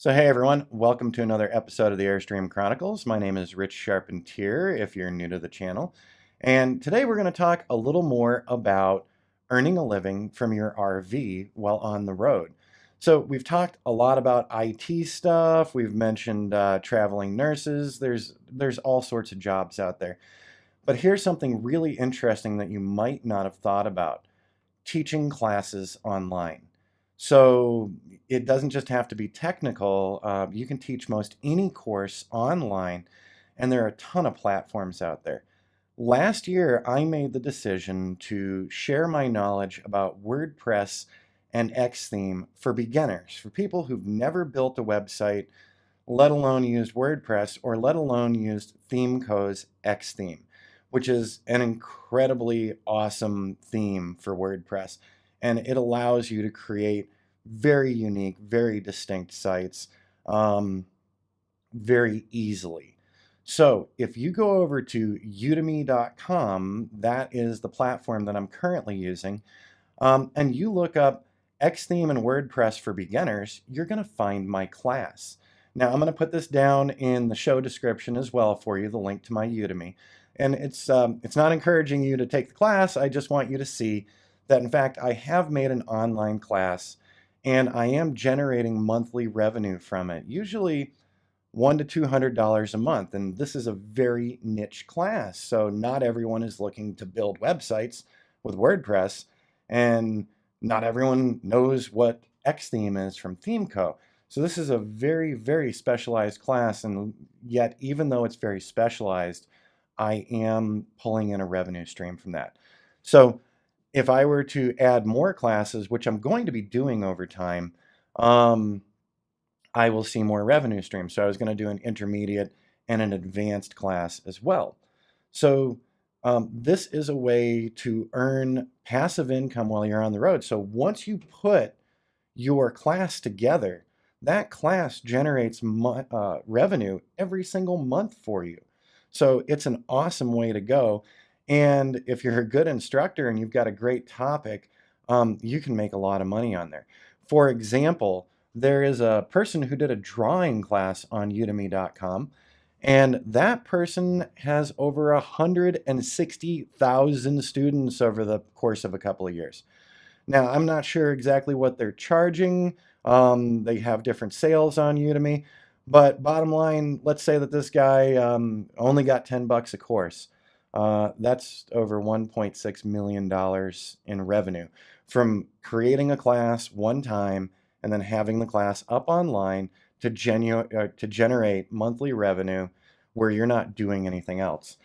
So hey everyone, welcome to another episode of the Airstream Chronicles. My name is Rich Charpentier if you're new to the channel. And today we're going to talk a little more about earning a living from your RV while on the road. So we've talked a lot about IT stuff, we've mentioned traveling nurses, there's all sorts of jobs out there. But here's something really interesting that you might not have thought about: teaching classes online. So it doesn't just have to be technical. You can teach most any course online, and there are a ton of platforms out there. Last year, I made the decision to share my knowledge about WordPress and Xtheme for beginners, for people who've never built a website, let alone used WordPress, or let alone used ThemeCo's Xtheme, which is an incredibly awesome theme for WordPress. And it allows you to create very unique, very distinct sites very easily. So if you go over to udemy.com, that is the platform that I'm currently using, and you look up Xtheme and WordPress for beginners, you're going to find my class. Now, I'm going to put this down in the show description as well for you, the link to my Udemy. And it's not encouraging you to take the class. I just want you to see that, in fact, I have made an online class and I am generating monthly revenue from it, usually $100 to $200 a month. And this is a very niche class. So not everyone is looking to build websites with WordPress, and not everyone knows what Xtheme is from ThemeCo. So this is a very, very specialized class, and yet even though it's very specialized, I am pulling in a revenue stream from that. So if I were to add more classes, which I'm going to be doing over time, I will see more revenue streams. So I was going to do an intermediate and an advanced class as well. So this is a way to earn passive income while you're on the road. So once you put your class together, that class generates revenue every single month for you. So it's an awesome way to go. And if you're a good instructor and you've got a great topic, you can make a lot of money on there. For example, there is a person who did a drawing class on udemy.com, and that person has over 160,000 students over the course of a couple of years. Now, I'm not sure exactly what they're charging. They have different sales on Udemy, but bottom line, let's say that this guy only got 10 bucks a course. That's over $1.6 million in revenue from creating a class one time and then having the class up online to generate monthly revenue where you're not doing anything else.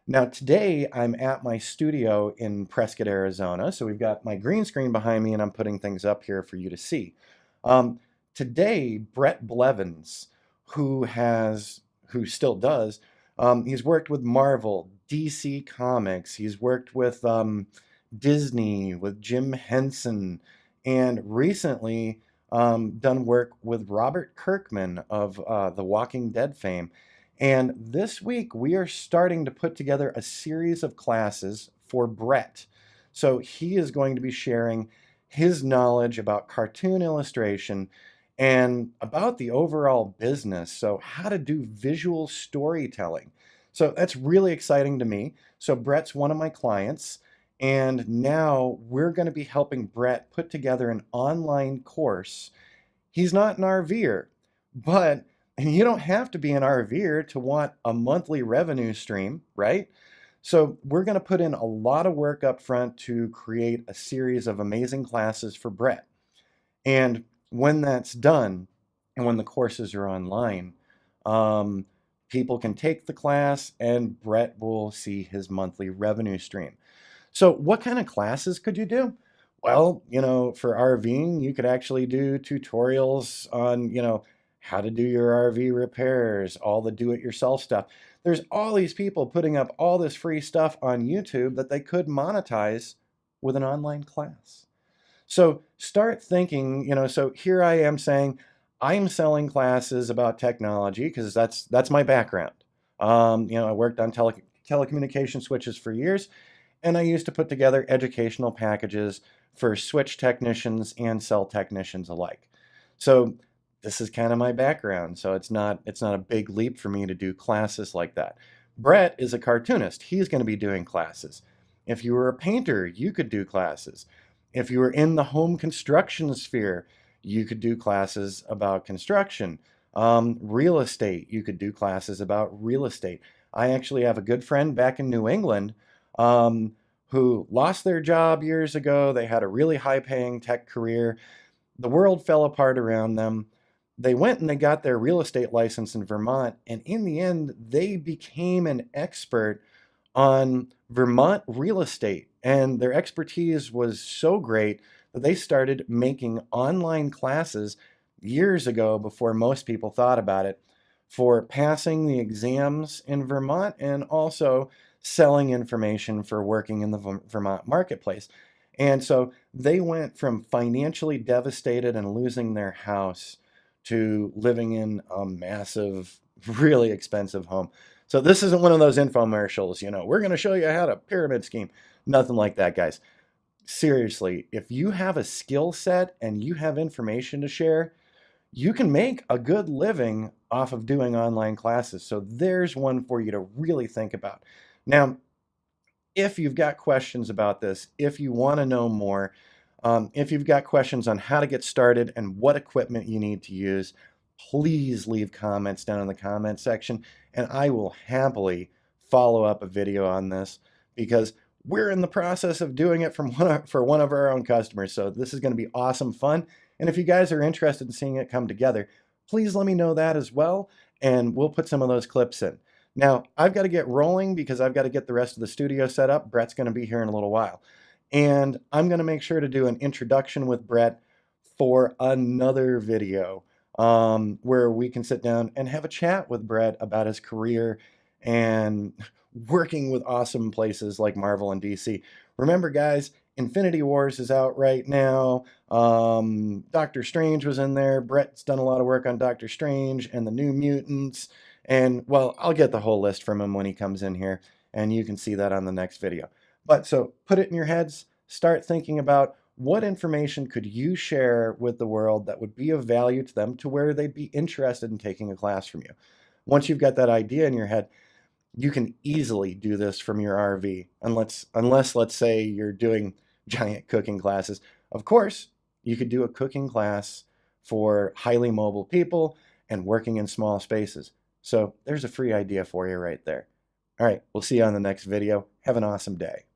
Now, today I'm at my studio in Prescott, Arizona. So we've got my green screen behind me and I'm putting things up here for you to see. Today, Brett Blevins, who still does, he's worked with Marvel, DC Comics, he's worked with Disney, with Jim Henson, and recently done work with Robert Kirkman of the Walking Dead fame. And this week, we are starting to put together a series of classes for Brett. So he is going to be sharing his knowledge about cartoon illustration and about the overall business. So how to do visual storytelling. So that's really exciting to me. So Brett's one of my clients, and now we're going to be helping Brett put together an online course. He's not an RV'er, but you don't have to be an RV'er to want a monthly revenue stream, right? So we're going to put in a lot of work up front to create a series of amazing classes for Brett. And when that's done, and when the courses are online, people can take the class and Brett will see his monthly revenue stream. So what kind of classes could you do? Well, for RVing, you could actually do tutorials on, how to do your RV repairs, all the do-it-yourself stuff. There's all these people putting up all this free stuff on YouTube that they could monetize with an online class. So start thinking, so here I am saying I'm selling classes about technology because that's my background. I worked on telecommunication switches for years, and I used to put together educational packages for switch technicians and cell technicians alike. So this is kind of my background, so it's not a big leap for me to do classes like that. Brett is a cartoonist. He's going to be doing classes. If you were a painter, you could do classes. If you were in the home construction sphere, you could do classes about construction. Real estate, you could do classes about real estate. I actually have a good friend back in New England um, who lost their job years ago. They had a really high-paying tech career. The world fell apart around them. They went and they got their real estate license in Vermont, and in the end, they became an expert on Vermont real estate. And their expertise was so great that they started making online classes years ago before most people thought about it for passing the exams in Vermont and also selling information for working in the Vermont marketplace. And so they went from financially devastated and losing their house to living in a massive, really expensive home. So this isn't one of those infomercials, we're going to show you how to pyramid scheme. Nothing like that, guys. Seriously, if you have a skill set and you have information to share, you can make a good living off of doing online classes. So there's one for you to really think about. Now, if you've got questions about this, if you want to know more, if you've got questions on how to get started and what equipment you need to use, please leave comments down in the comment section, and I will happily follow up a video on this because we're in the process of doing it for one of our own customers. So this is going to be awesome fun. And if you guys are interested in seeing it come together, please let me know that as well, and we'll put some of those clips in. Now, I've got to get rolling because I've got to get the rest of the studio set up. Brett's going to be here in a little while. And I'm going to make sure to do an introduction with Brett for another video where we can sit down and have a chat with Brett about his career and working with awesome places like Marvel and DC. Remember, guys, Infinity Wars is out right now. Doctor Strange was in there. Brett's done a lot of work on Doctor Strange and the New Mutants. And, well, I'll get the whole list from him when he comes in here, and you can see that on the next video. But so put it in your heads, start thinking about what information could you share with the world that would be of value to them to where they'd be interested in taking a class from you. Once you've got that idea in your head, you can easily do this from your RV, unless let's say you're doing giant cooking classes. Of course, you could do a cooking class for highly mobile people and working in small spaces. So there's a free idea for you right there. All right, we'll see you on the next video. Have an awesome day.